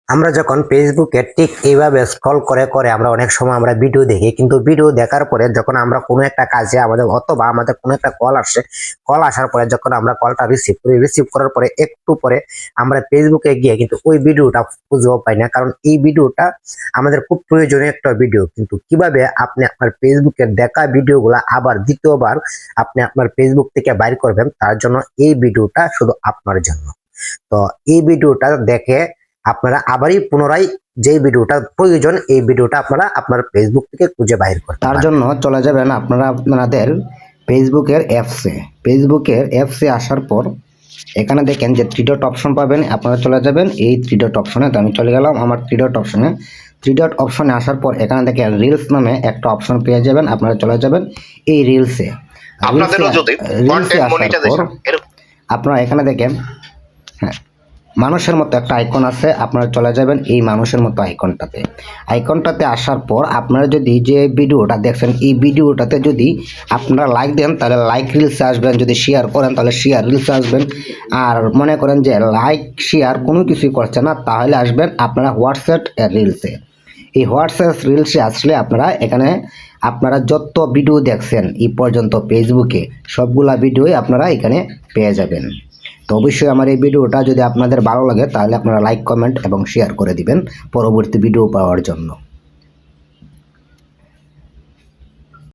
আমরা যখন ফেসবুকে ঠিক এইভাবে স্ক্রল করে করে আমরা অনেক সময় আমরা ভিডিও দেখি, কিন্তু ভিডিও দেখার পরে যখন আমরা কোনো একটা কাজে আমাদের অথবা আমাদের কোনো একটা কল আসে, কল আসার পরে যখন আমরা কলটা রিসিভ করার পরে একটু পরে আমরা ফেসবুকে গিয়ে কিন্তু ওই ভিডিওটা খুঁজেও পাই না, কারণ এই ভিডিওটা আমাদের খুব প্রয়োজনীয় একটা ভিডিও। কিন্তু কিভাবে আপনি আপনার ফেসবুকের দেখা ভিডিওগুলো আবার দ্বিতীয়বার আপনি আপনার ফেসবুক থেকে বাইর করবেন, তার জন্য এই ভিডিওটা শুধু আপনার জন্য। তো এই ভিডিওটা দেখে আপনারা আবারই পুনরায় যে ভিডিওটা প্রয়োজন এই ভিডিওটা আপনারা আপনার ফেসবুক থেকে খুঁজে বাইর করতে তার পারবেন। জন্য চলে যাবেন আপনারা আপনাদের ফেসবুকের অ্যাপসে আসার পর এখানে দেখেন যে থ্রি ডট অপশন পাবেন, আপনারা চলে যাবেন এই থ্রি ডট অপশনে। তো আমি চলে গেলাম আমার থ্রি ডট অপশনে আসার পর এখানে দেখেন রিলস নামে একটা অপশন পেয়ে যাবেন, আপনারা চলে যাবেন এই রিলসে আসার পর আপনারা এখানে দেখেন হ্যাঁ মানুষের মতো একটা আইকন আছে, আপনারা চলে যাবেন এই মানুষের মতো আইকনটাতে আসার পর আপনারা যদি যে ভিডিওটা দেখছেন এই ভিডিওটাতে যদি আপনারা লাইক দেন তাহলে লাইক রিলসে আসবেন, যদি শেয়ার করেন তাহলে শেয়ার রিলসে আসবেন। আর মনে করেন যে লাইক শেয়ার কোনো কিছুই করছে না, তাহলে আসবেন আপনারা হোয়াটসঅ্যাপ রিলসে। এই হোয়াটসঅ্যাপ রিলসে আসলে আপনারা এখানে আপনারা যত ভিডিও দেখছেন এই পর্যন্ত ফেসবুকে সবগুলা ভিডিওই আপনারা এখানে পেয়ে যাবেন। তো অবশ্যই আমার এই ভিডিওটা যদি আপনাদের ভালো লাগে তাহলে আপনারা লাইক কমেন্ট এবং শেয়ার করে দিবেন পরবর্তী ভিডিও পাওয়ার জন্য।